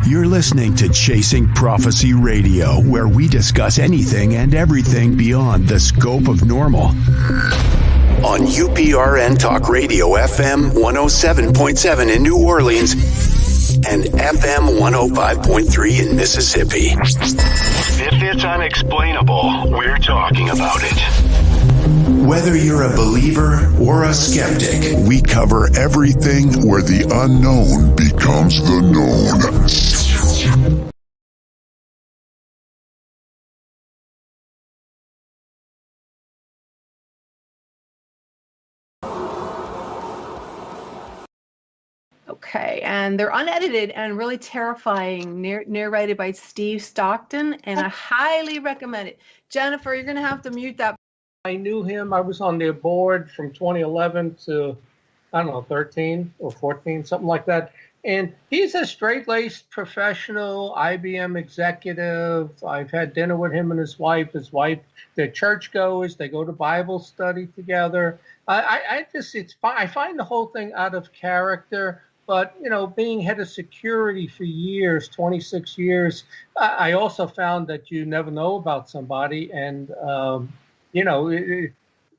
You're listening to Chasing Prophecy Radio, where we discuss anything and everything beyond the scope of normal. On UPRN Talk Radio, FM 107.7 in New Orleans and FM 105.3 in Mississippi. If it's unexplainable, we're talking about it. Whether you're a believer or a skeptic, we cover everything where the unknown becomes the known. Okay, and they're unedited and really terrifying, narrated by Steve Stockton, and I highly recommend it. Jennifer, you're going to have to mute that. I knew him. I was on their board from 2011 to, 13 or 14, something like that. And he's a straight-laced professional, IBM executive. I've had dinner with him and his wife. They're churchgoers. They go to Bible study together. I find the whole thing out of character. But, being head of security for years, 26 years, I also found that you never know about somebody. And,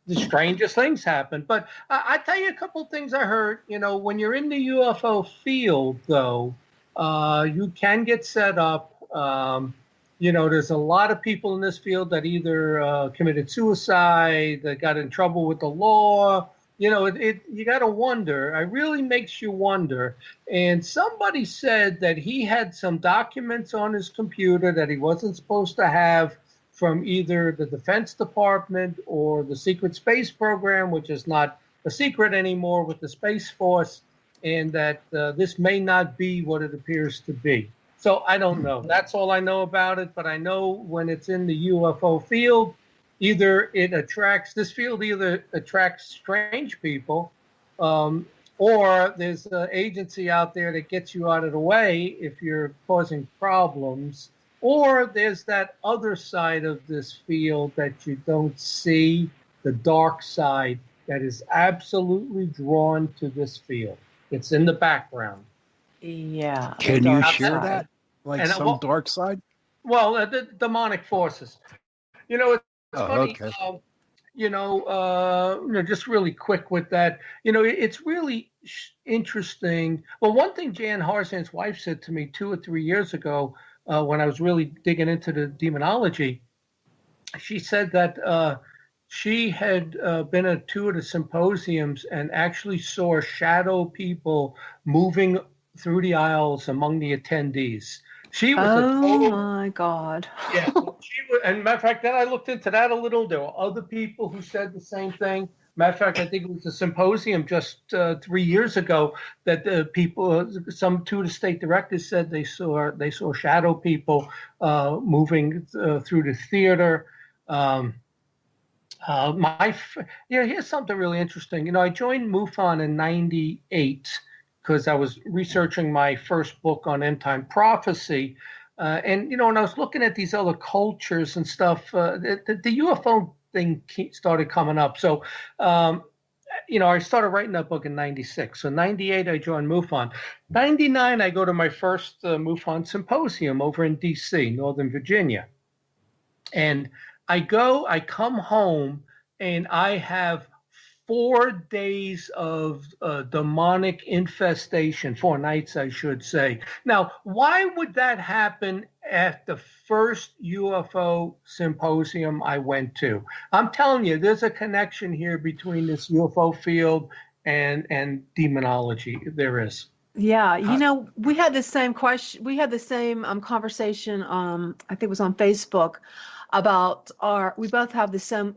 the strangest things happen. But I tell you a couple of things I heard. When you're in the UFO field, though, you can get set up. There's a lot of people in this field that either committed suicide, that got in trouble with the law. You got to wonder. It really makes you wonder. And somebody said that he had some documents on his computer that he wasn't supposed to have from either the Defense Department or the Secret Space Program, which is not a secret anymore with the Space Force, and that this may not be what it appears to be. So I don't know. That's all I know about it. But I know when it's in the UFO field, this field either attracts strange people, or there's an agency out there that gets you out of the way if you're causing problems, or there's that other side of this field that you don't see, the dark side, that is absolutely drawn to this field. It's in the background. Yeah. Can you share that? Like and some dark side? Well, the demonic forces. It's funny, okay. Just really quick with that. It's really interesting. Well, one thing Jan Harzan's wife said to me 2 or 3 years ago when I was really digging into the demonology, she said that she had been at 2 of the symposiums and actually saw shadow people moving through the aisles among the attendees. She was oh my God. Yeah. And matter of fact, then I looked into that a little. There were other people who said the same thing. Matter of fact, I think it was a symposium just 3 years ago that the people, some 2 of the state directors said they saw shadow people moving through the theater. Here's something really interesting. I joined MUFON in '98. Because I was researching my first book on end time prophecy. And I was looking at these other cultures and stuff, the UFO thing started coming up. So, I started writing that book in '96. So '98, I joined MUFON. '99, I go to my first MUFON symposium over in D.C., Northern Virginia. And I come home, and I have 4 days of demonic infestation, 4 nights, I should say. Now, why would that happen at the first UFO symposium I went to? I'm telling you, there's a connection here between this UFO field and demonology. There is. Yeah, we had the same question. We had the same conversation. I think it was on Facebook about we both have the same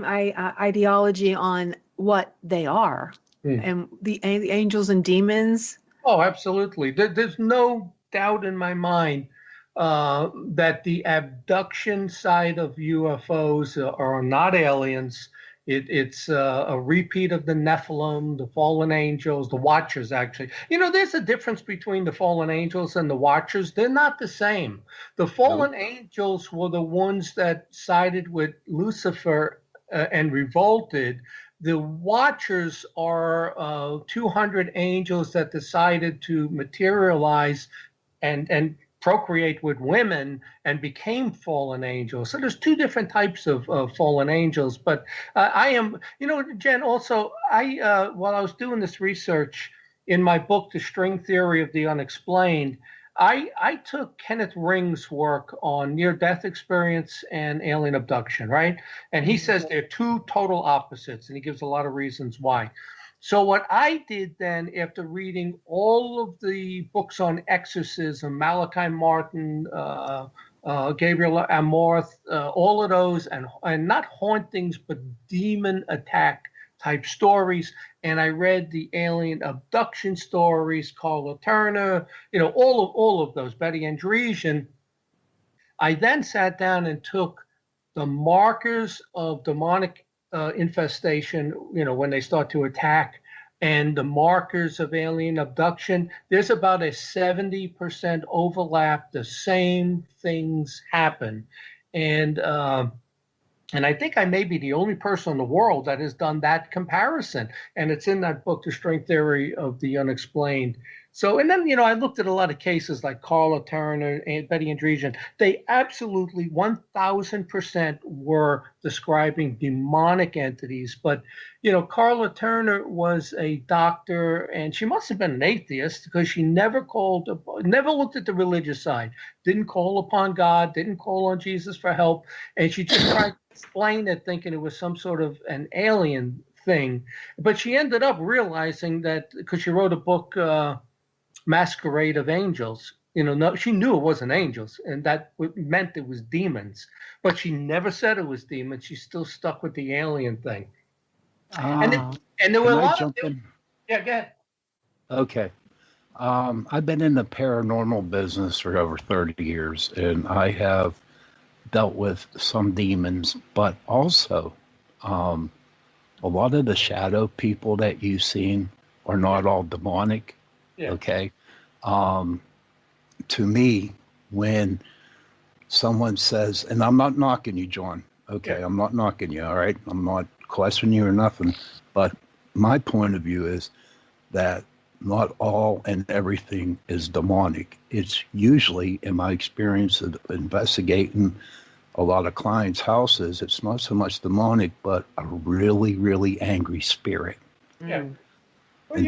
ideology on what they are and the angels and demons. Oh, absolutely. There's no doubt in my mind that the abduction side of UFOs are not aliens. It's a repeat of the Nephilim, the fallen angels, the Watchers, actually. There's a difference between the fallen angels and the Watchers. They're not the same. The fallen angels were the ones that sided with Lucifer and revolted. The Watchers are 200 angels that decided to materialize and procreate with women and became fallen angels. So there's two different types of fallen angels. But I am, Jen, also, while I was doing this research in my book, The String Theory of the Unexplained, I took Kenneth Ring's work on near-death experience and alien abduction, right? And he says they're two total opposites, and he gives a lot of reasons why. So what I did then, after reading all of the books on exorcism, Malachi Martin, Gabriel Amorth, all of those, and not hauntings, but demon attack type stories, and I read the alien abduction stories, Carla Turner, all of those, Betty Andresian. I then sat down and took the markers of demonic infestation, when they start to attack, and the markers of alien abduction. There's about a 70% overlap. The same things happen. And I think I may be the only person in the world that has done that comparison. And it's in that book, The String Theory of the Unexplained. So, and then, I looked at a lot of cases like Carla Turner and Betty Andresian. They absolutely 1000% were describing demonic entities. But, Carla Turner was a doctor, and she must have been an atheist because she never looked at the religious side, didn't call upon God, didn't call on Jesus for help. And she just tried to explain it, thinking it was some sort of an alien thing. But she ended up realizing that, because she wrote a book, Masquerade of Angels, she knew it wasn't angels, and that meant it was demons, but she never said it was demons. She still stuck with the alien thing. And there were a lot of yeah, go ahead. Okay. I've been in the paranormal business for over 30 years, and I have dealt with some demons, but also a lot of the shadow people that you've seen are not all demonic. Yeah. Okay. To me, when someone says, and I'm not knocking you, John. Okay. Yeah. I'm not knocking you. All right. I'm not questioning you or nothing. But my point of view is that not all and everything is demonic. It's usually, in my experience of investigating a lot of clients' houses, it's not so much demonic, but a really, really angry spirit. Yeah. Well,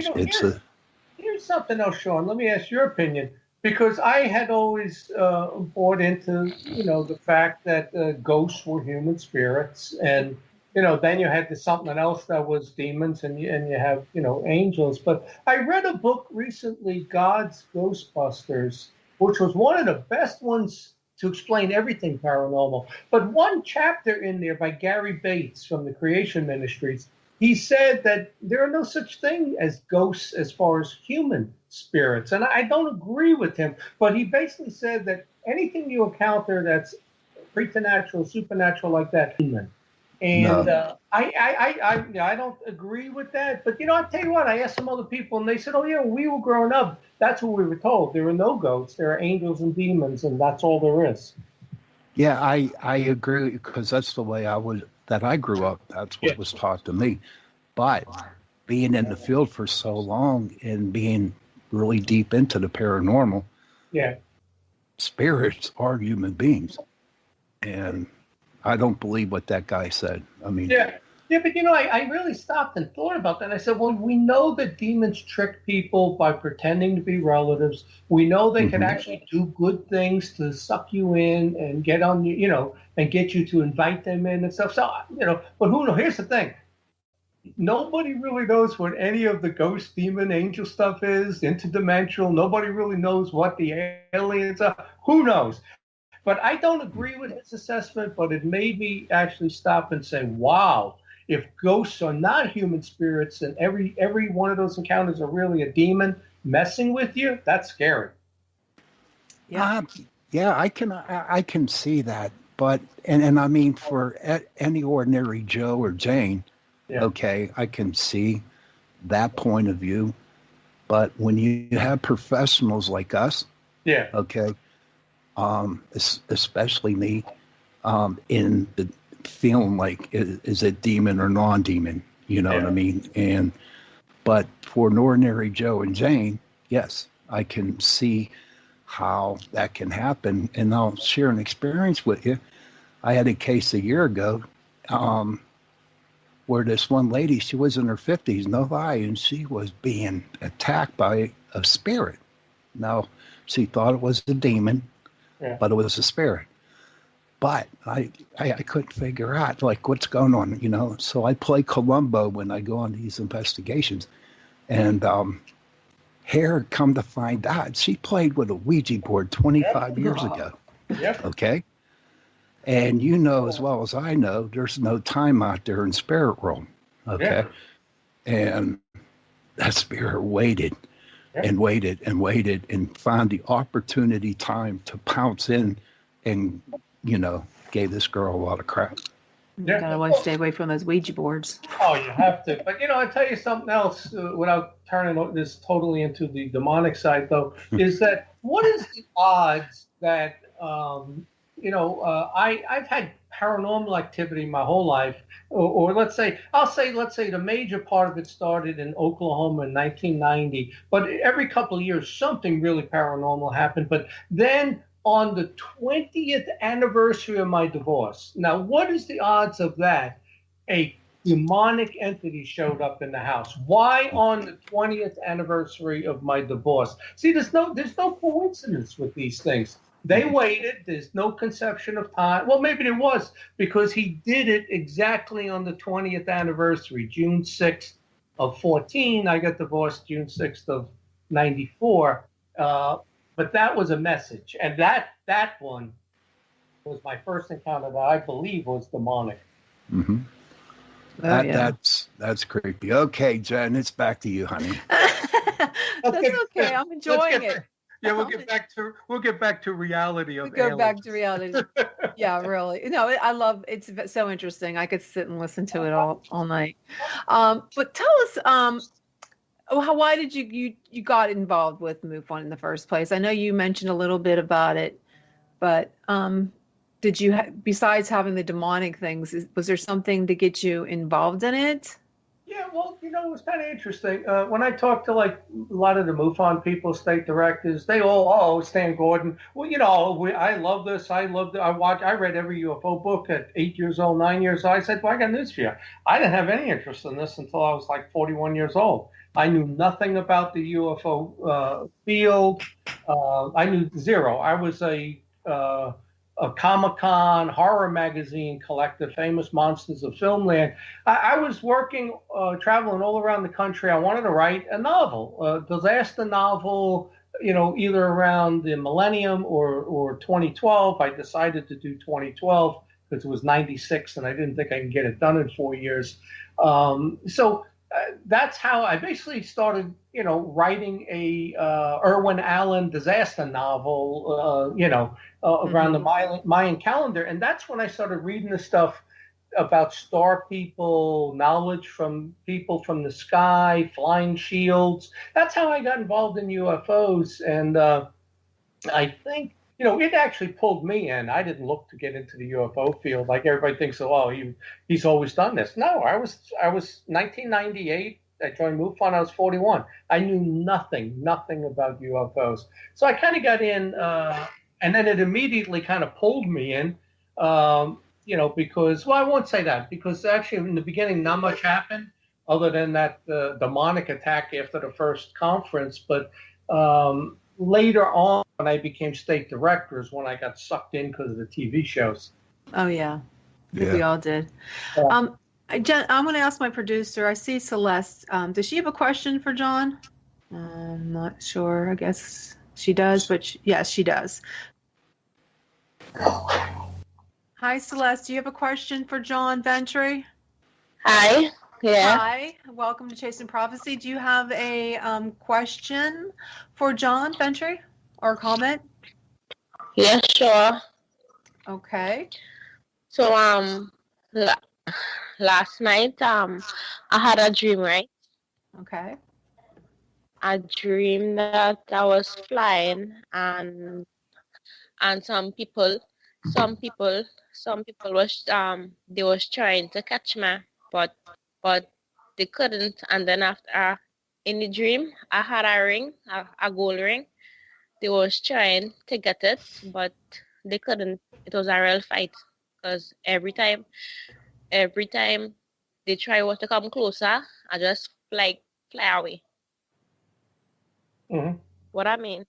here's something else, Sean. Let me ask your opinion, because I had always bought into, the fact that ghosts were human spirits, and then you had something else that was demons, and you have angels. But I read a book recently, God's Ghostbusters, which was one of the best ones to explain everything paranormal. But one chapter in there by Gary Bates from the Creation Ministries, he said that there are no such thing as ghosts as far as human spirits. And I don't agree with him, but he basically said that anything you encounter that's preternatural, supernatural like that, human. And no. I don't agree with that. But, I'll tell you what, I asked some other people, and they said, oh, yeah, when we were growing up, that's what we were told. There are no ghosts. There are angels and demons, and that's all there is. Yeah, I agree, because that's the way I grew up. That's what was taught to me. But being in the field for so long and being really deep into the paranormal, spirits are human beings. And I don't believe what that guy said. I mean, but I really stopped and thought about that. I said, well, we know that demons trick people by pretending to be relatives. We know they can actually do good things to suck you in and get on you, and get you to invite them in and stuff. So, but who knows? Here's the thing. Nobody really knows what any of the ghost, demon, angel stuff is, interdimensional. Nobody really knows what the aliens are. Who knows? But I don't agree with his assessment, but it made me actually stop and say, wow, if ghosts are not human spirits and every one of those encounters are really a demon messing with you, that's scary. Yeah, I can see that. But, and I mean, for any ordinary Joe or Jane, okay, I can see that point of view. But when you have professionals like us, okay, especially me, in the feeling like, is it demon or non-demon? You know what I mean? But for an ordinary Joe and Jane, yes, I can see how that can happen. And I'll share an experience with you. I had a case a year ago where this one lady, she was in her 50s, no lie, and she was being attacked by a spirit. Now, she thought it was a demon, but it was a spirit. But I couldn't figure out, like, what's going on, you know? So I play Columbo when I go on these investigations. And Hare, come to find out, she played with a Ouija board 25 years ago. Yep. Okay? And you know as well as I know, there's no time out there in spirit realm. Okay? And that spirit waited and waited and waited and found the opportunity time to pounce in and, you know, gave this girl a lot of crap. You gotta want to stay away from those Ouija boards. Oh, you have to. But, you know, I'll tell you something else without turning this totally into the demonic side, though, is that what is the odds that, I've had paranormal activity my whole life, or let's say the major part of it started in Oklahoma in 1990, but every couple of years something really paranormal happened. But then on the 20th anniversary of my divorce, now what is the odds of that? A demonic entity showed up in the house. Why on the 20th anniversary of my divorce? See, there's no coincidence with these things. They waited. There's no conception of time. Well, maybe there was, because he did it exactly on the 20th anniversary, June 6th of 14. I got divorced June 6th of 94. But that was a message. And that one was my first encounter that I believe was demonic. Mm-hmm. That's creepy. Okay, Jen, it's back to you, honey. That's okay. I'm enjoying it. Yeah, we'll get back to reality. Go back to reality. Yeah, really. No, I love it's so interesting. I could sit and listen to it all night. But tell us, why did you got involved with MUFON in the first place? I know you mentioned a little bit about it, but did you besides having the demonic things, was there something to get you involved in it? Yeah, well, it was kind of interesting. When I talked to like a lot of the MUFON people, state directors, they all, Stan Gordon. Well, I love this. I loved it. I read every UFO book at 8 years old, 9 years old. I said, well, I got news for you. I didn't have any interest in this until I was like 41 years old. I knew nothing about the UFO field. I knew zero. I was a Comic-Con horror magazine collector, Famous Monsters of Filmland. I was working, traveling all around the country. I wanted to write a novel, disaster novel, either around the millennium or 2012. I decided to do 2012 because it was 96 and I didn't think I could get it done in 4 years. So that's how I basically started, writing a Irwin Allen disaster novel, around the Mayan calendar. And that's when I started reading the stuff about star people, knowledge from people from the sky, flying shields. That's how I got involved in UFOs. And I think, it actually pulled me in. I didn't look to get into the UFO field like everybody thinks. Oh, he's always done this. No, I was 1998. I joined MUFON. I was 41. I knew nothing about UFOs. So I kind of got in, and then it immediately kind of pulled me in, because, well, I won't say that, because actually in the beginning not much happened other than that demonic attack after the first conference. But later on, when I became state director, is when I got sucked in because of the TV shows. Oh, yeah. I think we all did. Jen, I'm going to ask my producer. I see Celeste. Does she have a question for John? I'm not sure. I guess she does, but yes, she does. Hi, Celeste. Do you have a question for John Ventre? Hi. Yeah. Hi. Welcome to Chasing Prophecy. Do you have a question for John Ventre or comment? Yeah, sure. Okay. So last night I had a dream, right? Okay. I dreamed that I was flying and some people was they was trying to catch me, but they couldn't. And then after in the dream I had a ring, a gold ring, they was trying to get it, but they couldn't. It was a real fight because every time they try was to come closer, I just fly away. Mm-hmm. What I mean?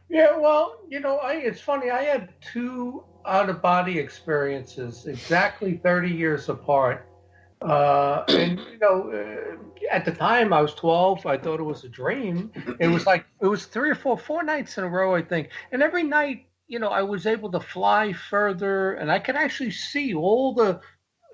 Yeah, well, it's funny. I had two out-of-body experiences exactly 30 years apart. And at the time I was 12. I thought it was a dream. It was 4 nights in a row, I think. And every night, I was able to fly further, and I could actually see all the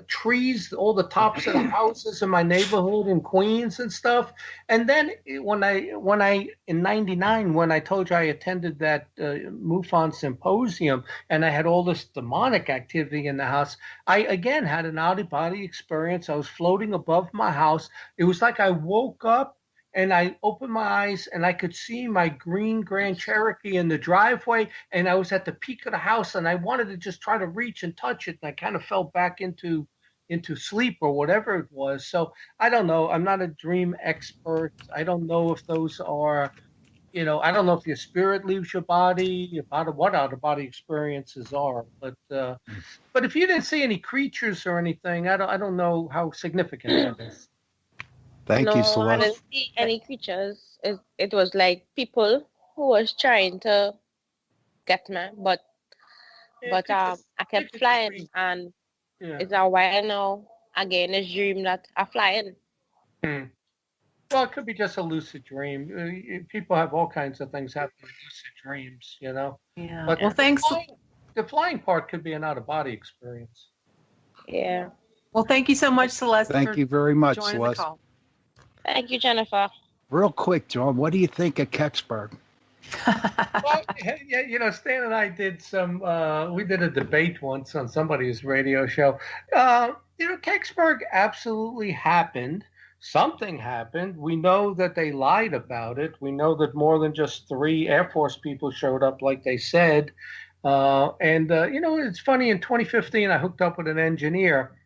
trees, all the tops of the houses in my neighborhood in Queens and stuff. And then when I in '99, when I told you I attended that MUFON symposium and I had all this demonic activity in the house, I again had an out-of-body experience. I was floating above my house. It was like I woke up and I opened my eyes and I could see my green Grand Cherokee in the driveway, and I was at the peak of the house and I wanted to just try to reach and touch it, and I kind of fell back into sleep or whatever it was. So I don't know. I'm not a dream expert. I don't know if those are, I don't know if your spirit leaves your body, what out of body experiences are. But if you didn't see any creatures or anything, I don't know how significant that is. Thank you, No, I Celeste. didn't see any creatures. It was like people who was trying to get me, but I kept flying, and Yeah. it's a while now. Again, it's dream that I flying. Well, it could be just a lucid dream. People have all kinds of things happen in lucid dreams, Yeah. But Well, thanks. The flying part could be an out-of-body experience. Yeah. Well, thank you so much, Celeste. Thank you very much, joining the Celeste. call. Thank you, Jennifer. Real quick, John, what do you think of Kecksburg? Well, yeah, Stan and I did we did a debate once on somebody's radio show. Kecksburg absolutely happened. Something happened. We know that they lied about it. We know that more than just 3 Air Force people showed up like they said. It's funny, in 2015, I hooked up with an engineer,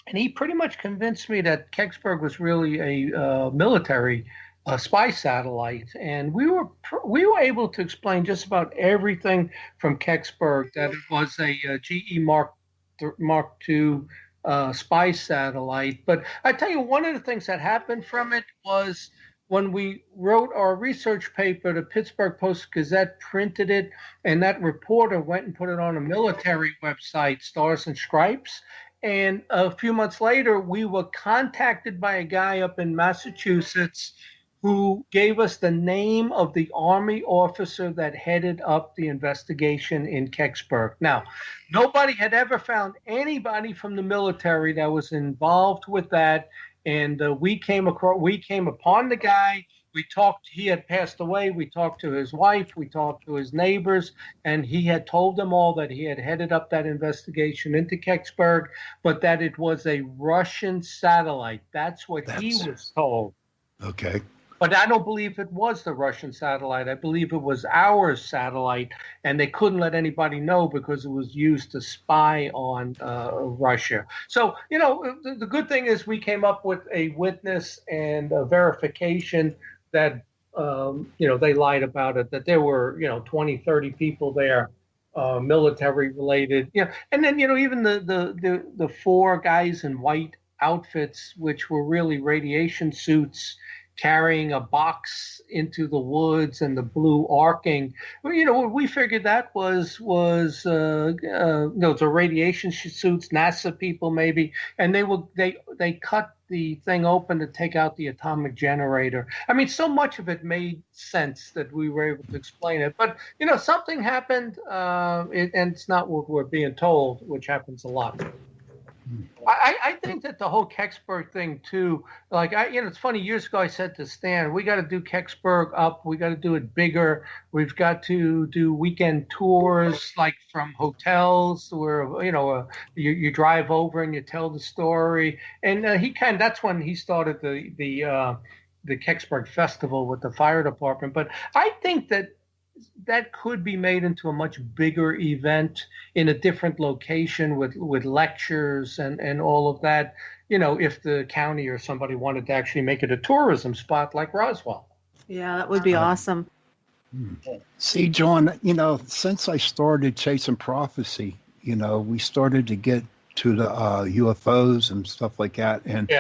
and he pretty much convinced me that Kecksburg was really a military spy satellite, and we were able to explain just about everything from Kecksburg, that it was a GE Mark II spy satellite. But I tell you, one of the things that happened from it was when we wrote our research paper, the Pittsburgh Post-Gazette printed it, and that reporter went and put it on a military website, Stars and Stripes. And a few months later, we were contacted by a guy up in Massachusetts who gave us the name of the Army officer that headed up the investigation in Kecksburg. Now, nobody had ever found anybody from the military that was involved with that. And we came upon the guy. We talked. He had passed away. We talked to his wife. We talked to his neighbors, and he had told them all that he had headed up that investigation into Kecksburg, but that it was a Russian satellite. That's what he was told. Okay. But I don't believe it was the Russian satellite. I believe it was our satellite, and they couldn't let anybody know because it was used to spy on Russia. So, the good thing is we came up with a witness and a verification that, they lied about it, that there were, 20, 30 people there, military related. And then, even the 4 guys in white outfits, which were really radiation suits, carrying a box into the woods and the blue arcing. We figured that was the radiation suits, NASA people maybe, and they cut the thing open to take out the atomic generator. I mean, so much of it made sense that we were able to explain it. But something happened, and it's not what we're being told, which happens a lot. I think that the whole Kecksburg thing too, it's funny, years ago I said to Stan, we got to do Kecksburg up. We got to do it bigger. We've got to do weekend tours, like from hotels where, you drive over and you tell the story. And that's when he started the Kecksburg Festival with the fire department. But I think that could be made into a much bigger event in a different location with lectures and all of that, if the county or somebody wanted to actually make it a tourism spot like Roswell. Yeah, that would be awesome. See, John, since I started chasing prophecy, we started to get to the UFOs and stuff like that. And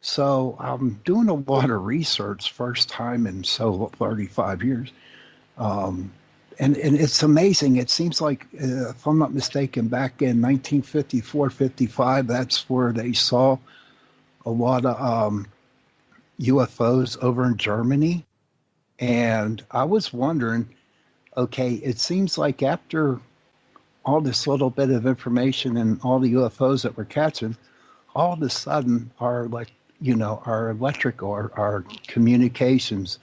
so I'm doing a lot of research, first time in 35 years. And it's amazing. It seems like, if I'm not mistaken, back in 1954, 55, that's where they saw a lot of UFOs over in Germany. And I was wondering, okay, it seems like after all this little bit of information and all the UFOs that we're catching, all of a sudden our electric or our communications,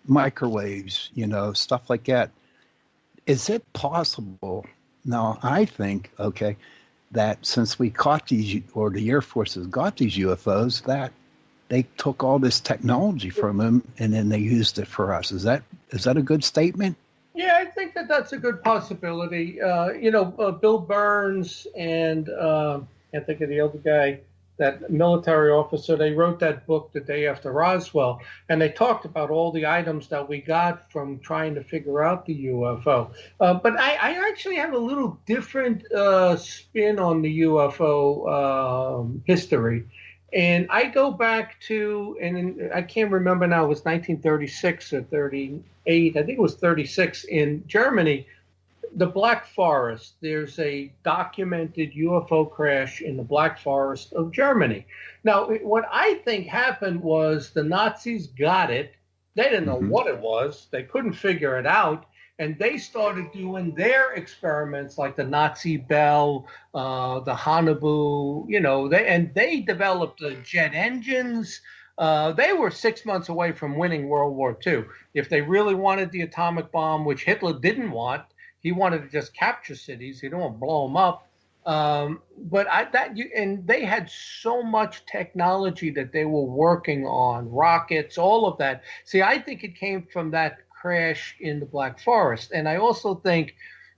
microwaves, stuff like that. Is it possible? Now, I think, okay, that since we caught these, or the Air Force has got these UFOs, that they took all this technology from them and then they used it for us. Is that a good statement? Yeah, I think that's a good possibility. Bill Burns and I can't think of the other guy, that military officer, they wrote that book the day after Roswell, and they talked about all the items that we got from trying to figure out the UFO. But I actually have a little different spin on the UFO history. And I go back to, and I can't remember now, it was 1936 or 38, I think it was 36 in Germany, the Black Forest. There's a documented UFO crash in the Black Forest of Germany. Now, what I think happened was the Nazis got it. They didn't know what it was. They couldn't figure it out. And they started doing their experiments, like the Nazi Bell, the Haunebu, they developed the jet engines. They were 6 months away from winning World War II. If they really wanted the atomic bomb, which Hitler didn't want, he wanted to just capture cities. He didn't want to blow them up. And they had so much technology that they were working on, rockets, all of that. See, I think it came from that crash in the Black Forest. And I also think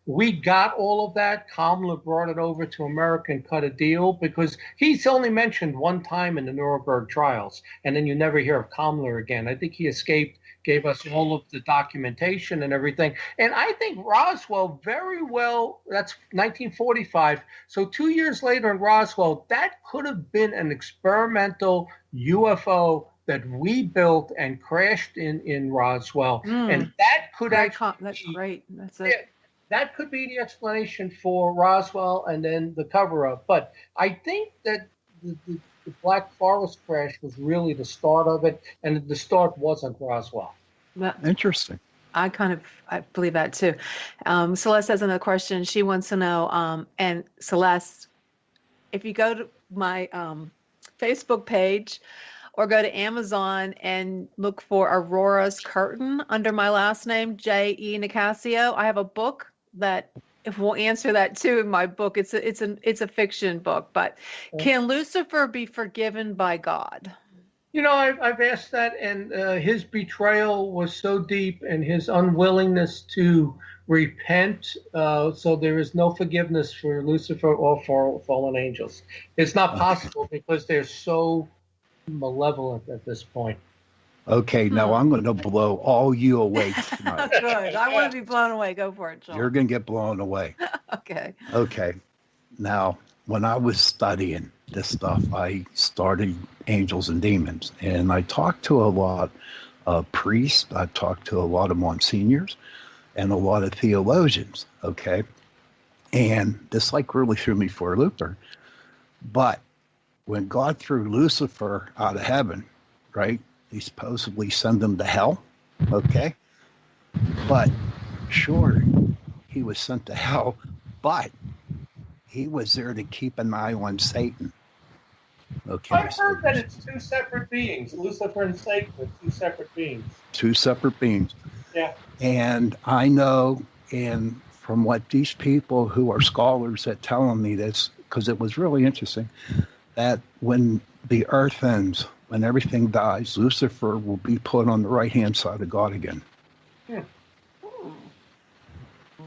we got all of that. Kammler brought it over to America and cut a deal, because he's only mentioned one time in the Nuremberg trials, and then you never hear of Kammler again. I think he escaped, gave us all of the documentation and everything. And I think Roswell very well, that's 1945. So 2 years later in Roswell, that could have been an experimental UFO that we built and crashed in Roswell. And that could that's great. That's it. That could be the explanation for Roswell and then the cover-up. But I think that the Black Forest crash was really the start of it, and the start wasn't Roswell. Interesting. I believe that too. Celeste has another question. She wants to know, and Celeste, if you go to my Facebook page or go to Amazon and look for Aurora's Curtain under my last name, J.E. Nicasio, I have a book that if we'll answer that too in my book. It's a fiction book, but can Lucifer be forgiven by God? I've asked that, and his betrayal was so deep, and his unwillingness to repent. So there is no forgiveness for Lucifer or for fallen angels. It's not possible because they're so malevolent at this point. Okay, now I'm going to blow all you away tonight. Good. I want to be blown away. Go for it, John. You're going to get blown away. Okay. Now, when I was studying this stuff, I started Angels and Demons, and I talked to a lot of priests. I talked to a lot of monsignors and a lot of theologians, okay? And this really threw me for a loop. But when God threw Lucifer out of heaven, right, he supposedly sent him to hell, okay? But sure, he was sent to hell, but he was there to keep an eye on Satan. Okay. I've heard that it's two separate beings. Lucifer and Satan are two separate beings. Two separate beings. Yeah. And I know, and from what these people who are scholars that telling me this, because it was really interesting, that when the earth ends, when everything dies, Lucifer will be put on the right-hand side of God again. Well,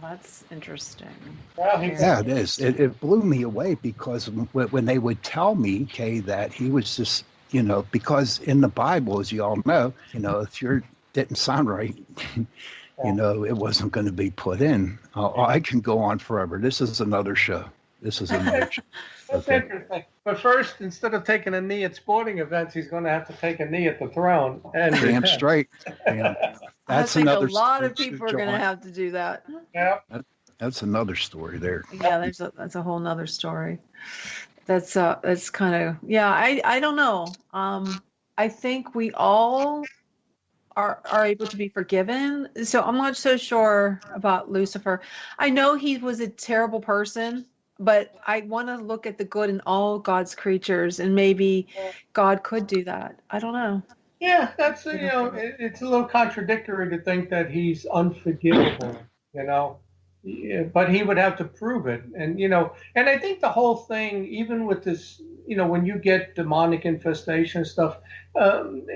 that's interesting. Yeah, it is. It blew me away, because when they would tell me, okay, that he was just, because in the Bible, as you all know, if you're didn't sound right. You know, it wasn't going to be put in. I can go on forever. This is another show. This is another show. That's interesting. But first, instead of taking a knee at sporting events, he's going to have to take a knee at the throne. And Damn straight. Damn. I That's think another a lot of story, people are going to John. have to do that. Yeah. That's another story there. Yeah, that's a whole nother story. That's kind of, yeah, I don't know. I think we all are able to be forgiven. So I'm not so sure about Lucifer. I know he was a terrible person, but I want to look at the good in all God's creatures, and maybe God could do that. I don't know. Yeah, that's, it's a little contradictory to think that he's unforgivable, Yeah, but he would have to prove it. And, and I think the whole thing, even with this, when you get demonic infestation stuff,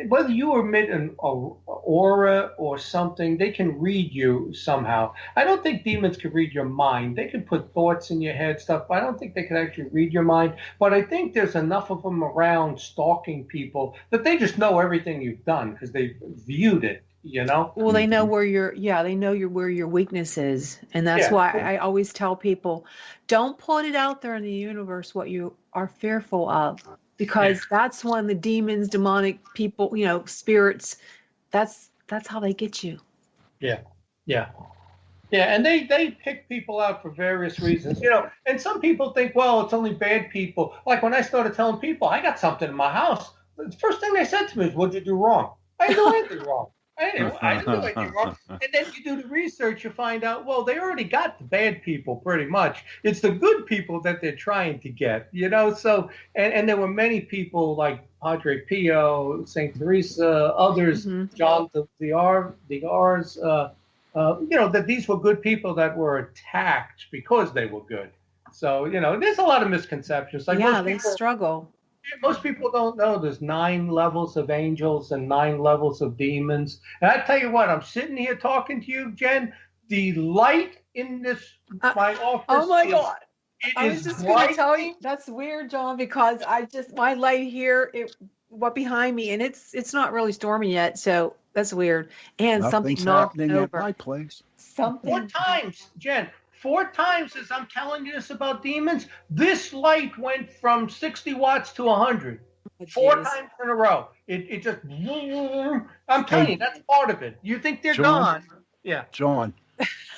whether you emit an aura or something, they can read you somehow. I don't think demons can read your mind. They can put thoughts in your head, stuff, but I don't think they can actually read your mind. But I think there's enough of them around stalking people that they just know everything you've done because they've viewed it. Well, they know where where your weakness is. And that's why I always tell people, don't put it out there in the universe what you are fearful of, because that's when the demons, demonic people, spirits, that's how they get you. Yeah. And they pick people out for various reasons, and some people think, well, it's only bad people. Like when I started telling people I got something in my house, the first thing they said to me is, what'd you do wrong? I didn't do anything wrong. I didn't do anything wrong. And then you do the research, you find out, well, they already got the bad people pretty much. It's the good people that they're trying to get, So, and there were many people like Padre Pio, St. Teresa, others, John the R's, that these were good people that were attacked because they were good. So, there's a lot of misconceptions. Like they struggle. Most people don't know there's 9 levels of angels and 9 levels of demons. And I tell you what, I'm sitting here talking to you, Jen. The light in my office. Oh my God. I was is just going to tell you, that's weird, John, because my light here, what behind me, and it's not really stormy yet, so that's weird. And something knocked over. At my place. Something. 4 times, Jen. 4 times as I'm telling you this about demons, this light went from 60 watts to 100. 4 times in a row. It just, I'm telling you, that's part of it. You think they're gone. Yeah. John,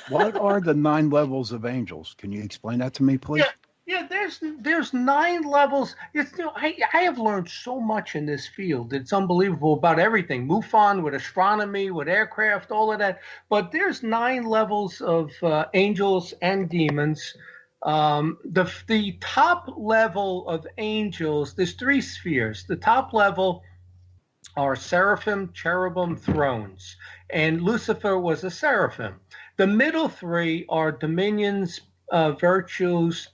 what are the 9 levels of angels? Can you explain that to me, please? Yeah, there's 9 levels. I have learned so much in this field. It's unbelievable about everything. MUFON, with astronomy, with aircraft, all of that. But there's 9 levels of angels and demons. The top level of angels, there's 3 spheres. The top level are seraphim, cherubim, thrones. And Lucifer was a seraphim. The middle 3 are dominions, virtues,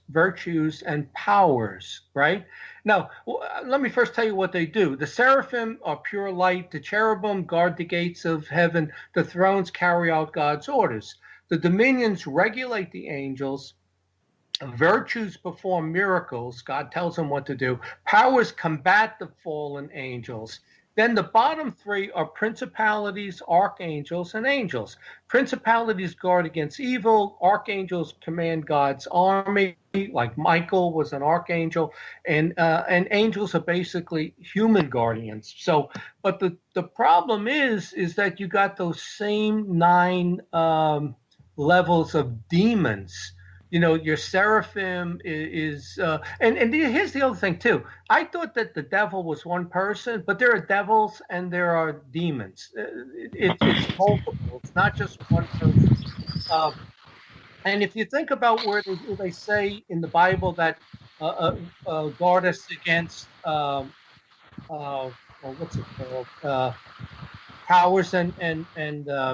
and powers, right? Now, let me first tell you what they do. The seraphim are pure light. The cherubim guard the gates of heaven. The thrones carry out God's orders. The dominions regulate the angels. Virtues perform miracles. God tells them what to do. Powers combat the fallen angels. Then the bottom 3 are principalities, archangels, and angels. Principalities guard against evil. Archangels command God's army, like Michael was an archangel. And angels are basically human guardians. So, but the problem is that you got those same 9 levels of demons. Your seraphim is, and here's the other thing too. I thought that the devil was one person, but there are devils and there are demons. It's multiple. It's not just one person. And if you think about where they say in the Bible that guard us against, what's it called? Powers and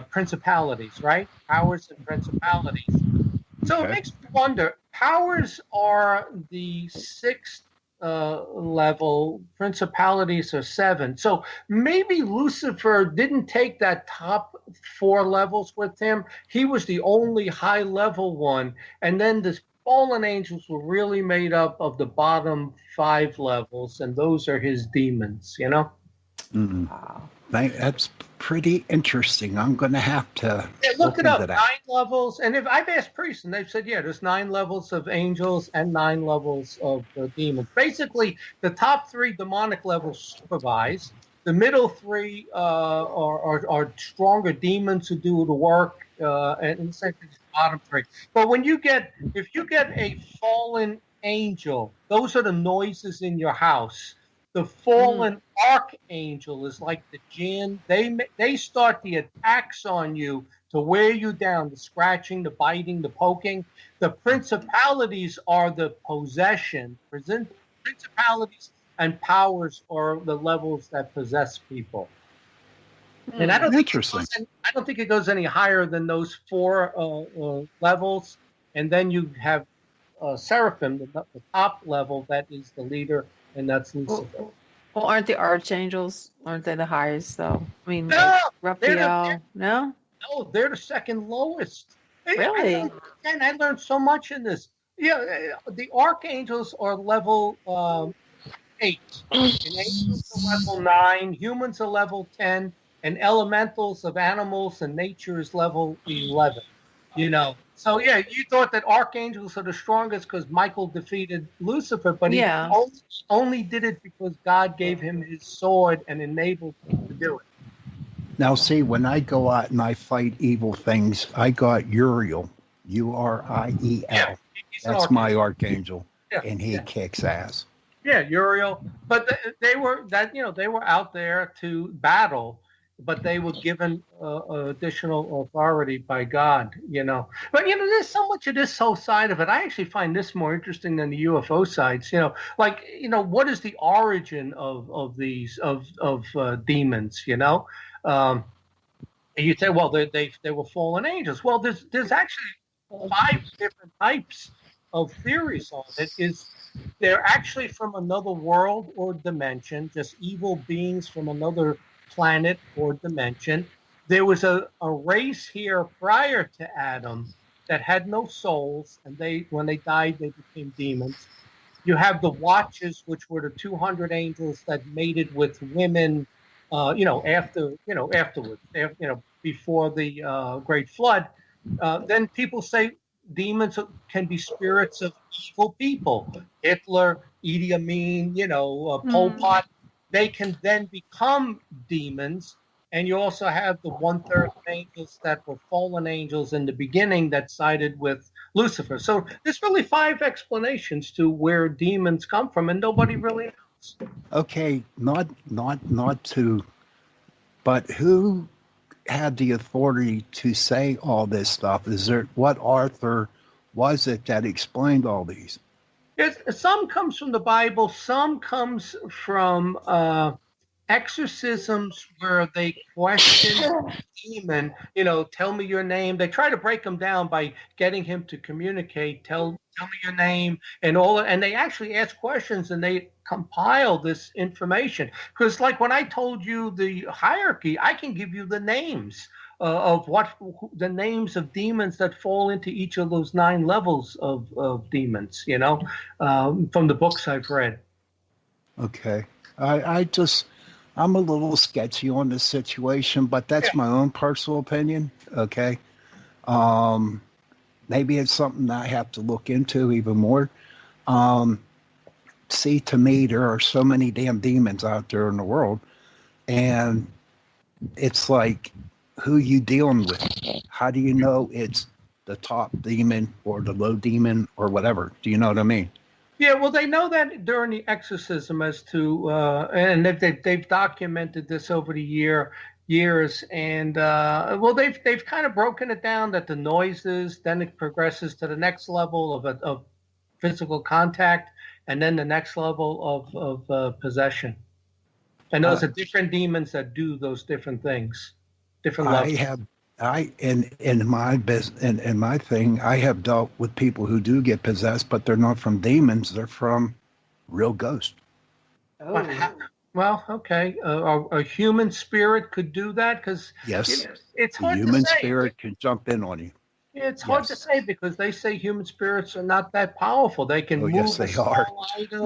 principalities, right? Powers and principalities. So It makes me wonder, powers are the 6th level, principalities are 7. So maybe Lucifer didn't take that top 4 levels with him. He was the only high level one. And then the fallen angels were really made up of the bottom 5 levels, and those are his demons, Mm-hmm. Wow. That's pretty interesting. I'm going to have to look it up. into that. 9 levels, and if I've asked priests, and they've said, yeah, there's 9 levels of angels and 9 levels of demons. Basically, the top 3 demonic levels supervise. The middle 3 are stronger demons who do the work, and the second is the bottom 3. But if you get a fallen angel, those are the noises in your house. The fallen archangel is like the jinn. They start the attacks on you to wear you down, the scratching, the biting, the poking. The principalities are the possession. Principalities and powers are the levels that possess people. And I don't think it goes any higher than those 4 levels. And then you have Seraphim, the top level, that is the leader. And that's Lucifer. Well, aren't the archangels? Aren't they the highest, though? I mean, no, like Raphael. No, they're the second lowest. Really? I learned so much in this. Yeah, the archangels are level 8, and angels are level 9, humans are level 10, and elementals of animals and nature is level 11. So yeah, you thought that archangels are the strongest because Michael defeated Lucifer, but he only did it because God gave him his sword and enabled him to do it. Now, see, when I go out and I fight evil things, I got Uriel, Uriel. Yeah, that's my archangel, and he kicks ass. Yeah, Uriel, but they were out there to battle. But they were given additional authority by God, But, there's so much of this whole side of it. I actually find this more interesting than the UFO sides. What is the origin of these demons? And you say, well, they were fallen angels. Well, there's actually 5 different types of theories on it. They're actually from another world or dimension, just evil beings from another planet or dimension. There was a race here prior to Adam that had no souls, and when they died, they became demons. You have the Watchers, which were the 200 angels that mated with women, afterwards, before the Great Flood. Then people say demons can be spirits of evil people. Hitler, Idi Amin, Pol Pot. They can then become demons, and you also have the 1/3 of angels that were fallen angels in the beginning that sided with Lucifer. So there's really 5 explanations to where demons come from, and nobody really knows. Okay, not to, but who had the authority to say all this stuff? What author was it that explained all these? Some comes from the Bible. Some comes from exorcisms where they question the demon. Tell me your name. They try to break him down by getting him to communicate. Tell me your name and all. And they actually ask questions and they compile this information. Because, like when I told you the hierarchy, I can give you the names. Of the names of demons that fall into each of those 9 levels of demons, from the books I've read. Okay. I'm a little sketchy on this situation, but that's my own personal opinion. Okay. Maybe it's something I have to look into even more. See, to me, there are so many damn demons out there in the world, and it's like, who you dealing with? How do you know it's the top demon or the low demon or whatever? Do you know what I mean? Yeah, well, they know that during the exorcism as to, and they've documented this over the years, and they've kind of broken it down that the noises, then it progresses to the next level of physical contact, and then the next level of possession. And those are different demons that do those different things. Different levels. In my business, in my thing, I have dealt with people who do get possessed, but they're not from demons; they're from real ghosts. Oh. Well, okay. A human spirit could do that because yes, it's hard the human to say. Spirit can jump in on you. It's hard to say because they say human spirits are not that powerful. They can move yes, they a small item,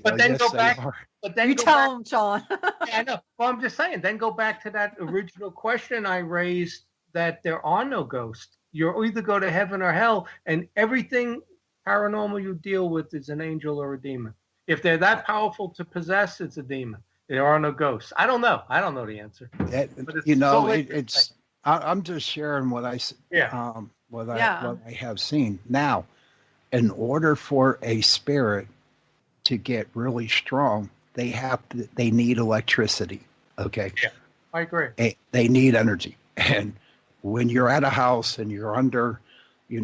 but then yes, go they back. are. But then You go tell back. them, Sean. Yeah, I know. Well, I'm just saying. Then go back to that original question I raised that there are no ghosts. You either go to heaven or hell, and everything paranormal you deal with is an angel or a demon. If they're that powerful to possess, it's a demon. There are no ghosts. I don't know. I don't know the answer. But it's so it's. I'm just sharing what what I have seen. Now, in order for a spirit to get really strong, they need electricity. Okay. Yeah, I agree. They need energy, and when you're at a house and you're under,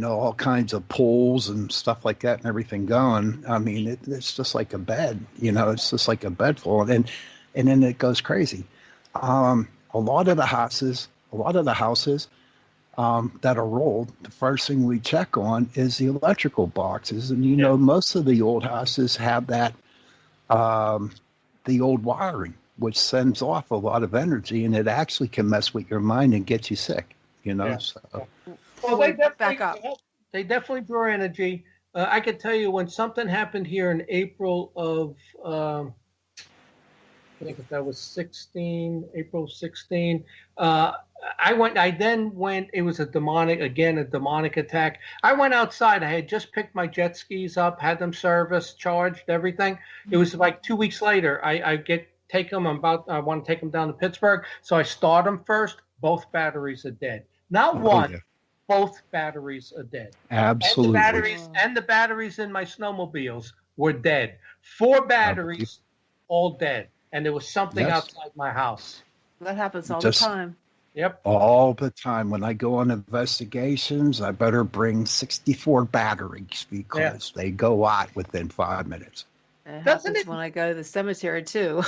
all kinds of poles and stuff like that and everything going, I mean, it's just like a bed. It's just like a bed full, and then it goes crazy. A lot of the houses that are old, the first thing we check on is the electrical boxes, and most of the old houses have that, the old wiring, which sends off a lot of energy, and it actually can mess with your mind and get you sick. So. Well, they definitely draw energy. I could tell you when something happened here in April of, I think that was April 16. I then went, it was a demonic attack. I went outside. I had just picked my jet skis up, had them serviced, charged, everything. It was like 2 weeks later. I want to take them down to Pittsburgh. So I start them first. Both batteries are dead. Not one. Yeah. Both batteries are dead. Absolutely. And the batteries in my snowmobiles were dead. 4 batteries, all dead. And there was something outside my house. That happens all the time. Yep. All the time. When I go on investigations, I better bring 64 batteries because they go out within 5 minutes. It happens when I go to the cemetery too.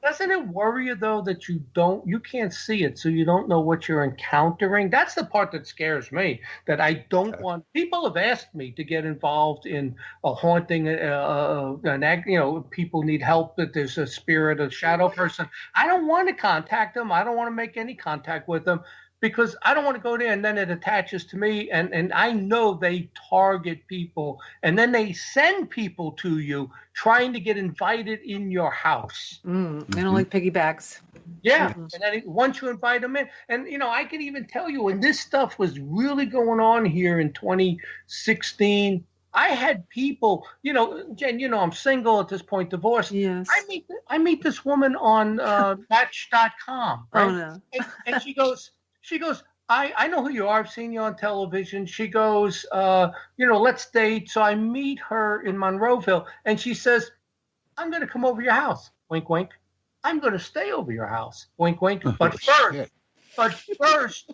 Doesn't it worry you though that you can't see it, so you don't know what you're encountering? That's the part that scares me. That I don't want. People have asked me to get involved in a haunting, people need help. That there's a spirit, a shadow person. I don't want to contact them. I don't want to make any contact with them because I don't want to go there and then it attaches to me. And I know they target people and then they send people to you trying to get invited in your house. They don't like piggybacks. Yeah. And then once you invite them in, and, I can even tell you when this stuff was really going on here in 2016, I had people, Jen, I'm single at this point, divorced. Yes. I meet this woman on Match.com. Right? Oh, no. And she goes, I know who you are. I've seen you on television. She goes, let's date. So I meet her in Monroeville, and she says, I'm going to come over your house. Wink, wink. I'm going to stay over your house. Wink, wink. But first,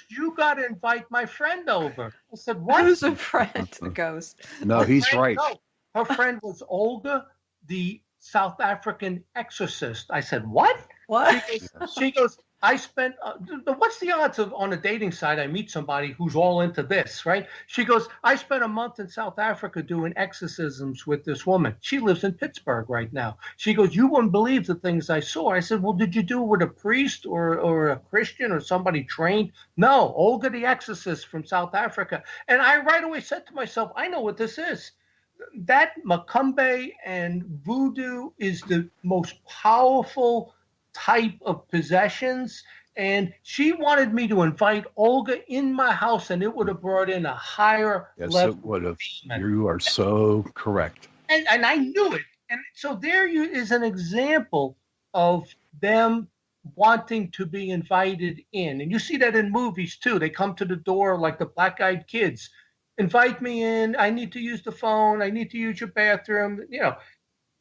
you got to invite my friend over. I said, what? Who's a friend? A ghost. No, he's right. No. Her friend was Olga, the South African exorcist. I said, what? What? She goes, I spent, what's the odds of on a dating site I meet somebody who's all into this, right? She goes, I spent a month in South Africa doing exorcisms with this woman. She lives in Pittsburgh right now. She goes, you wouldn't believe the things I saw. I said, well, did you do it with a priest or a Christian or somebody trained? No, Olga the exorcist from South Africa. And I right away said to myself, I know what this is. That Macumbe and voodoo is the most powerful type of possessions, and she wanted me to invite Olga in my house, and it would have brought in a higher level. Yes, it would have. You are so correct. And I knew it. And so there is an example of them wanting to be invited in. And you see that in movies too. They come to the door like the Black-Eyed Kids. Invite me in. I need to use the phone. I need to use your bathroom.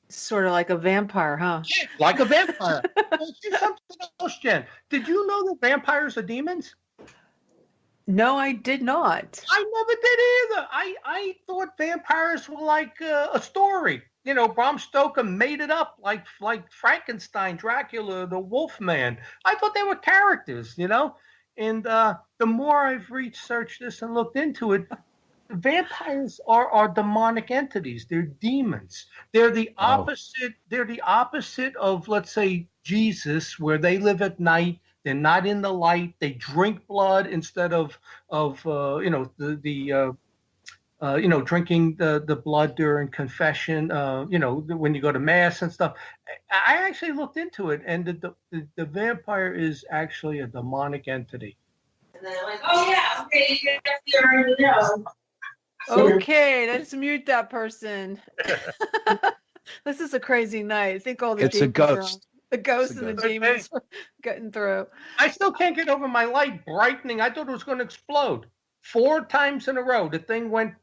Sort of like a vampire, huh? Yeah, like a vampire. Something else, Jen. Did you know that vampires are demons? No, I did not. I never did either. I thought vampires were like a story. Bram Stoker made it up like Frankenstein, Dracula, the Wolfman. I thought they were characters, And the more I've researched this and looked into it, vampires are demonic entities. They're demons. They're the opposite. They're the opposite of, let's say, Jesus, where they live at night They're not in the light. They drink blood instead of drinking the blood during confession, when you go to mass and stuff. I actually looked into it, and the vampire is actually a demonic entity. And then I'm like, oh yeah, okay, you already know. Okay, let's mute that person. This is a crazy night. I think all the It's a demons are ghost. the ghosts It's a and the ghost. demons are getting through. I still can't get over my light brightening. I thought it was going to explode 4 times in a row. The thing went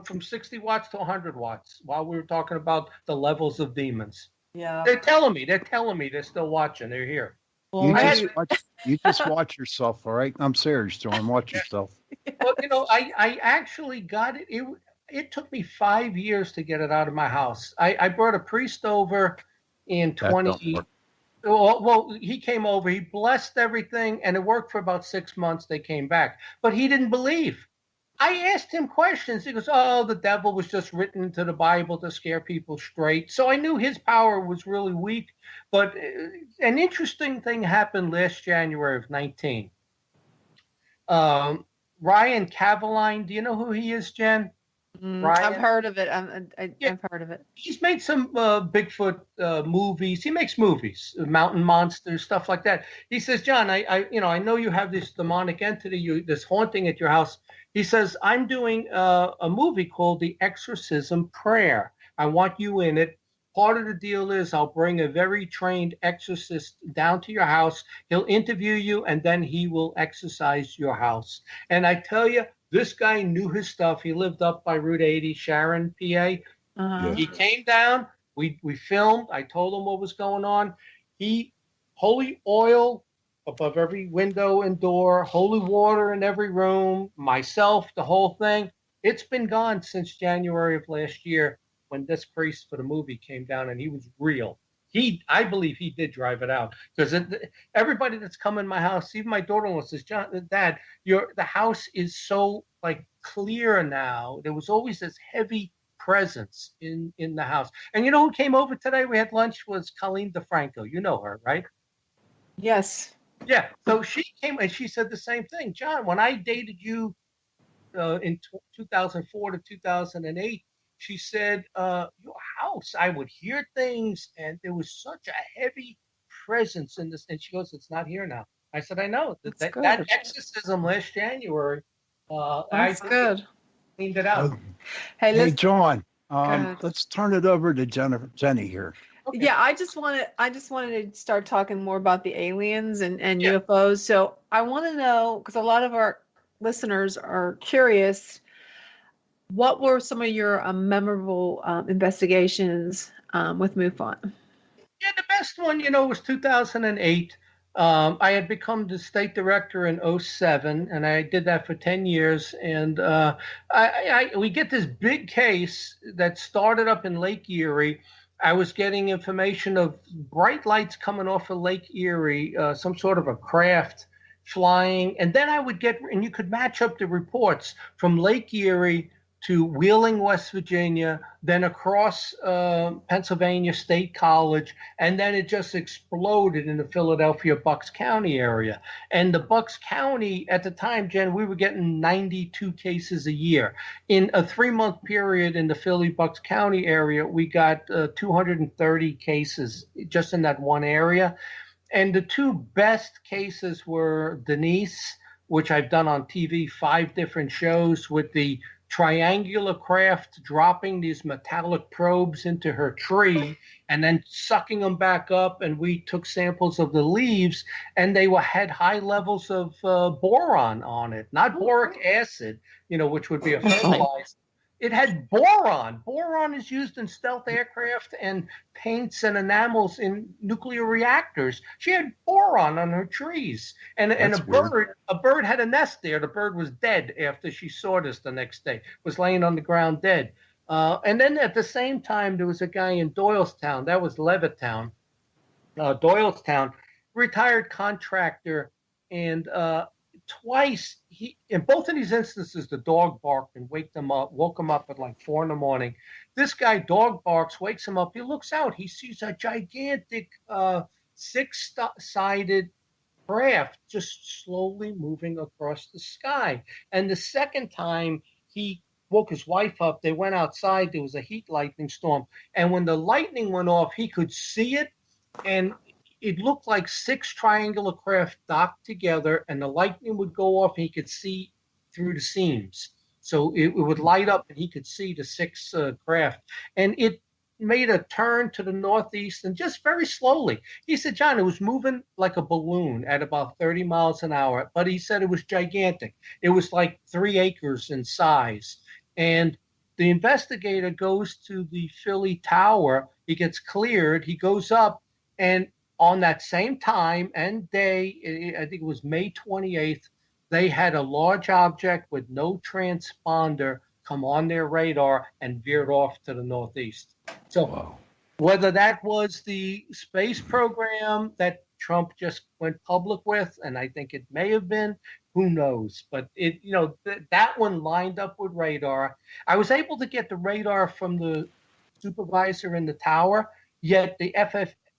from 60 watts to 100 watts while we were talking about the levels of demons. Yeah. They're telling me they're still watching. They're here. Well, You just watch yourself, all right? I'm serious, John. Watch yourself. Well, I actually got it. It took me 5 years to get it out of my house. I brought a priest over in That don't 20. work. Well, he came over. He blessed everything, and it worked for about 6 months. They came back, but he didn't believe. I asked him questions. He goes, "Oh, the devil was just written into the Bible to scare people straight." So I knew his power was really weak. But an interesting thing happened last January of 19. Ryan Cavaline, do you know who he is, Jen? Ryan? I've heard of it. I've heard of it. He's made some Bigfoot movies. He makes movies, mountain monsters, stuff like that. He says, "John, I know you have this demonic entity, this haunting at your house." He says, "I'm doing a movie called The Exorcism Prayer. I want you in it. Part of the deal is I'll bring a very trained exorcist down to your house. He'll interview you, and then he will exorcise your house." And I tell you, this guy knew his stuff. He lived up by Route 80, Sharon, PA. Uh-huh. He came down. We filmed. I told him what was going on. Holy oil above every window and door, holy water in every room, myself, the whole thing. It's been gone since January of last year when this priest for the movie came down, and he was real. I believe he did drive it out, because everybody that's come in my house, even my daughter-in-law says, "John, Dad, the house is so clear now. There was always this heavy presence in the house." And you know who came over today? We had lunch, was Colleen DeFranco. You know her, right? Yes. Yeah. So she came and she said the same thing. "John, when I dated you in 2004 to 2008, she said, your house, I would hear things, and there was such a heavy presence in this." And she goes, "It's not here now." I said, "I know. That exorcism last January, That's good. Cleaned it out." Hey, John, let's turn it over to Jenny here. Okay. Yeah, I just wanted to start talking more about the aliens and UFOs. So I want to know, because a lot of our listeners are curious, what were some of your memorable investigations with MUFON? Yeah, the best one, was 2008. I had become the state director in 2007, and I did that for 10 years. And we get this big case that started up in Lake Erie. I was getting information of bright lights coming off of Lake Erie, some sort of a craft flying. And then I would and you could match up the reports from Lake Erie to Wheeling, West Virginia, then across Pennsylvania State College, and then it just exploded in the Philadelphia Bucks County area. And the Bucks County, at the time, Jen, we were getting 92 cases a year. In a 3-month period in the Philly Bucks County area, we got 230 cases just in that one area. And the 2 best cases were Denise, which I've done on TV, 5 different shows, with the triangular craft dropping these metallic probes into her tree and then sucking them back up. And we took samples of the leaves, and they had high levels of boron on it, not boric acid, which would be a fertilizer. It had boron. Boron is used in stealth aircraft and paints and enamels in nuclear reactors. She had boron on her trees. And a bird had a nest there. The bird was dead after she saw this the next day, was laying on the ground dead. And then at the same time, there was a guy in Doylestown. That was Levittown. Doylestown, retired contractor. And twice, in both of these instances, the dog barked and woke him up at like 4 a.m. This guy, dog barks, wakes him up. He looks out. He sees a gigantic 6-sided craft just slowly moving across the sky. And the second time he woke his wife up, they went outside, there was a heat lightning storm. And when the lightning went off, he could see it, and it looked like 6 triangular craft docked together, and the lightning would go off, and he could see through the seams. So it would light up, and he could see the 6 craft. And it made a turn to the northeast, and just very slowly. He said, John, it was moving like a balloon at about 30 miles an hour, but he said it was gigantic. It was like 3 acres in size. And the investigator goes to the Philly Tower. He gets cleared. He goes up, and on that same time and day, I think it was May 28th, they had a large object with no transponder come on their radar and veered off to the northeast. So whether that was the space program that Trump just went public with, and I think it may have been, who knows? But that one lined up with radar. I was able to get the radar from the supervisor in the tower, yet the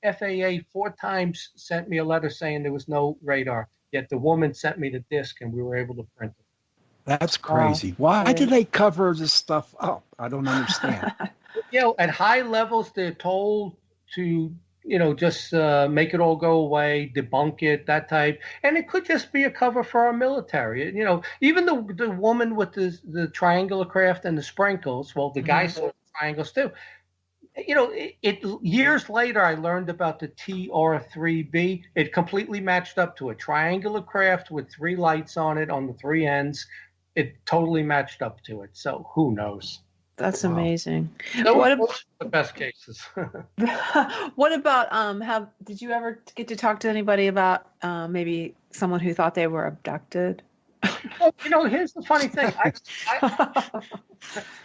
FAA 4 times sent me a letter saying there was no radar. Yet the woman sent me the disc, and we were able to print it. That's crazy. Why do they cover this stuff up? I don't understand. At high levels, they're told to, just make it all go away, debunk it, that type. And it could just be a cover for our military. Even the woman with the triangular craft and the sprinkles, well, the guy saw the triangles too. Years later, I learned about the TR-3B. It completely matched up to a triangular craft with 3 lights on it on the 3 ends. It totally matched up to it. So who knows? That's amazing. So what about the best cases? What about did you ever get to talk to anybody about maybe someone who thought they were abducted? Well, here's the funny thing.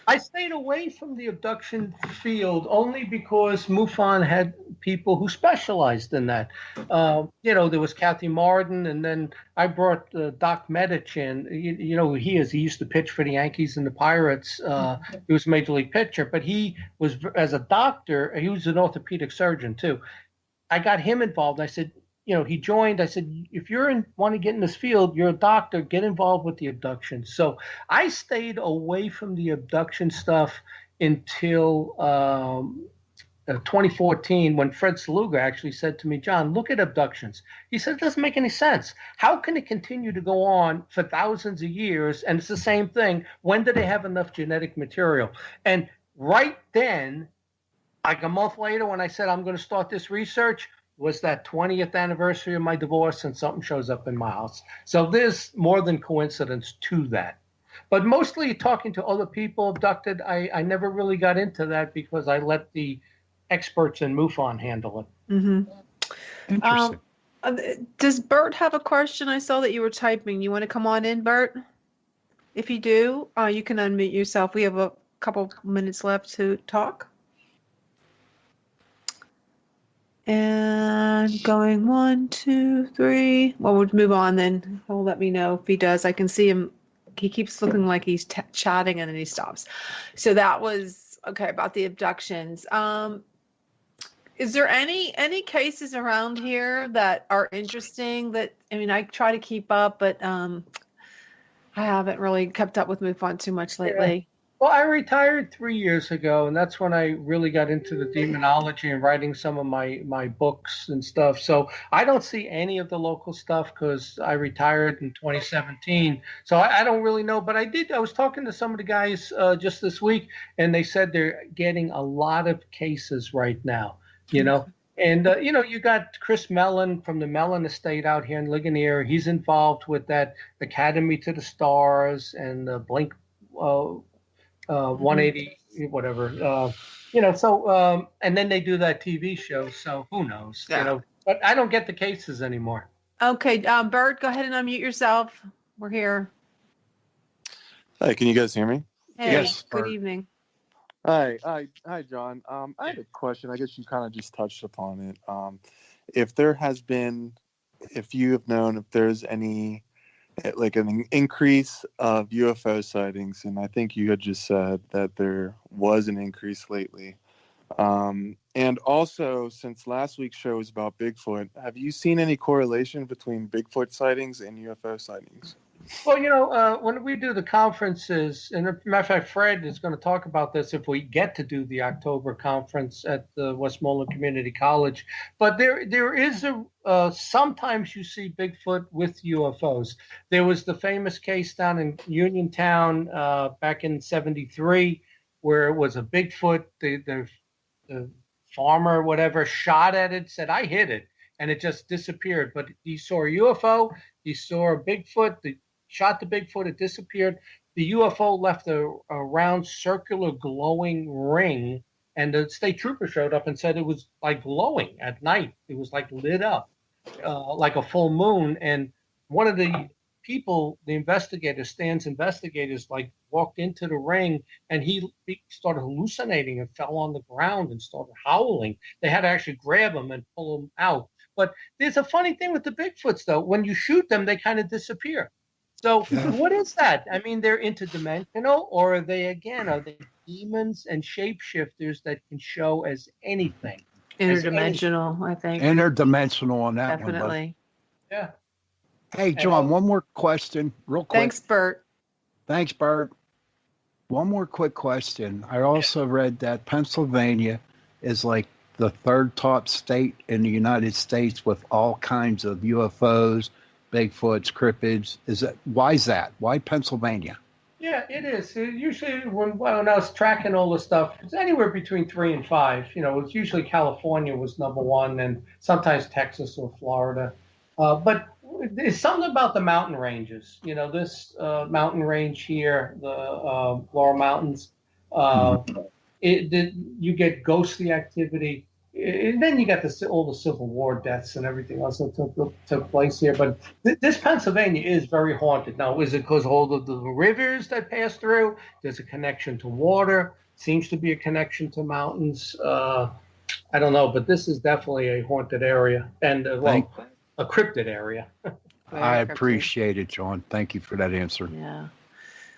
I stayed away from the abduction field only because MUFON had people who specialized in that. There was Kathy Martin, and then I brought Doc Medich in. He used to pitch for the Yankees and the Pirates. He was a major league pitcher, but he was, as a doctor, he was an orthopedic surgeon too. I got him involved. I said, he joined. I said, if want to get in this field, you're a doctor, get involved with the abduction. So I stayed away from the abduction stuff until 2014, when Fred Saluga actually said to me, John, look at abductions. He said, it doesn't make any sense. How can it continue to go on for thousands of years? And it's the same thing. When do they have enough genetic material? And right then, like a month later, when I said I'm going to start this research, was that 20th anniversary of my divorce, and something shows up in my house. So there's more than coincidence to that. But mostly talking to other people abducted, I never really got into that because I let the experts in MUFON handle it. Mm-hmm. Interesting. Does Bert have a question? I saw that you were typing. You want to come on in, Bert? If you do, you can unmute yourself. We have a couple minutes left to talk. And going 1, 2, 3. Well, we'll move on then. He'll let me know if he does. I can see him. He keeps looking like he's chatting, and then he stops. So that was okay about the abductions. Is there any cases around here that are interesting? I try to keep up, but I haven't really kept up with MUFON too much lately. Yeah. Well, I retired 3 years ago, and that's when I really got into the demonology and writing some of my books and stuff. So I don't see any of the local stuff because I retired in 2017. So I don't really know, but I was talking to some of the guys just this week, and they said they're getting a lot of cases right now, And, you got Chris Mellon from the Mellon Estate out here in Ligonier. He's involved with that Academy to the Stars and Blink 180, whatever, so, and then they do that TV show. So who knows, but I don't get the cases anymore. Okay. Bert, go ahead and unmute yourself. We're here. Hi, can you guys hear me? Hey, Yes, good Bert. evening. Hi, John. I had a question. I guess you kind of just touched upon it. If you have known if there's any, like an increase of UFO sightings, and I think you had just said that there was an increase lately. And also, since last week's show was about Bigfoot, have you seen any correlation between Bigfoot sightings and UFO sightings? Well, when we do the conferences, and as a matter of fact, Fred is going to talk about this if we get to do the October conference at the Westmoreland Community College. But there is sometimes you see Bigfoot with UFOs. There was the famous case down in Uniontown back in '73 where it was a Bigfoot. The farmer or whatever shot at it, said, "I hit it," and it just disappeared. But he saw a UFO, he saw a Bigfoot, shot the Bigfoot, it disappeared. The UFO left a round circular glowing ring, and the state trooper showed up and said it was like glowing at night. It was like lit up, like a full moon. And one of the people, the investigators, Stan's investigators, like walked into the ring, and he started hallucinating and fell on the ground and started howling. They had to actually grab him and pull him out. But there's a funny thing with the Bigfoots, though. When you shoot them, they kind of disappear. So what is that? I mean, they're interdimensional, or are they demons and shapeshifters that can show as anything? Interdimensional, I think. Interdimensional on that one. Definitely. Yeah. Hey, John, one more question, real quick. Thanks, Bert. Thanks, Bert. One more quick question. I also read that Pennsylvania is like the third top state in the United States with all kinds of UFOs, Bigfoots, cryptids. Why is that? Why Pennsylvania? Yeah, it is. Usually when I was tracking all the stuff, it's anywhere between 3 and 5. It's usually California was number 1, and sometimes Texas or Florida. But there's something about the mountain ranges. This mountain range here, the Laurel Mountains, you get ghostly activity. And then you got all the Civil War deaths and everything else that took place here. But this Pennsylvania is very haunted. Now, is it because of all of the rivers that pass through? There's a connection to water. Seems to be a connection to mountains. I don't know, but this is definitely a haunted area and a cryptid area. I appreciate it, John. Thank you for that answer. Yeah.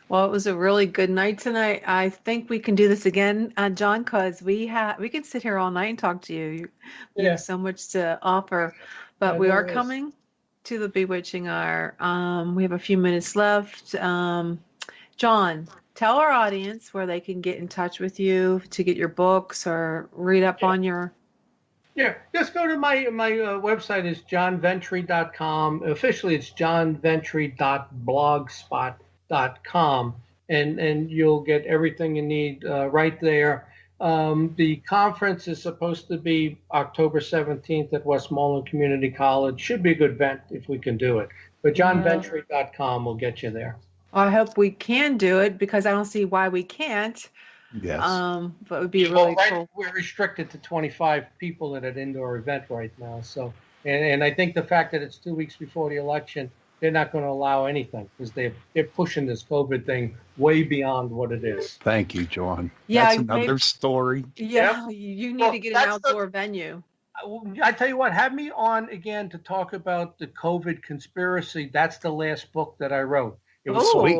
Well, it was a really good night tonight. I think we can do this again, John, because we can sit here all night and talk to you. You have so much to offer, but we are coming to the bewitching hour. We have a few minutes left. John, tell our audience where they can get in touch with you to get your books or read up on your. Yeah, just go to my website is johnventre.com. Officially, it's johnventre.blogspot.com. And you'll get everything you need right there. The conference is supposed to be October 17th at Westmoreland Community College. Should be a good event if we can do it. But johnventre.com will get you there. I hope we can do it because I don't see why we can't. Yes. But it would be really cool. We're restricted to 25 people at an indoor event right now. So, and I think the fact that it's 2 weeks before the election, they're not going to allow anything because they're pushing this COVID thing way beyond what it is. Thank you, John. Yeah, that's another story. Yeah, you need to get an outdoor venue. I tell you what, have me on again to talk about the COVID conspiracy. That's the last book that I wrote. It was sweet.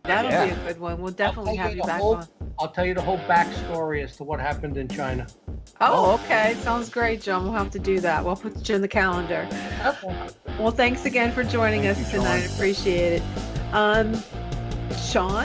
That'll be a good one. We'll definitely have you back on. I'll tell you the whole backstory as to what happened in China. Oh, okay. Sounds great, John. We'll have to do that. We'll put you in the calendar. Okay. Well, thanks again for joining us tonight. I appreciate it. Sean?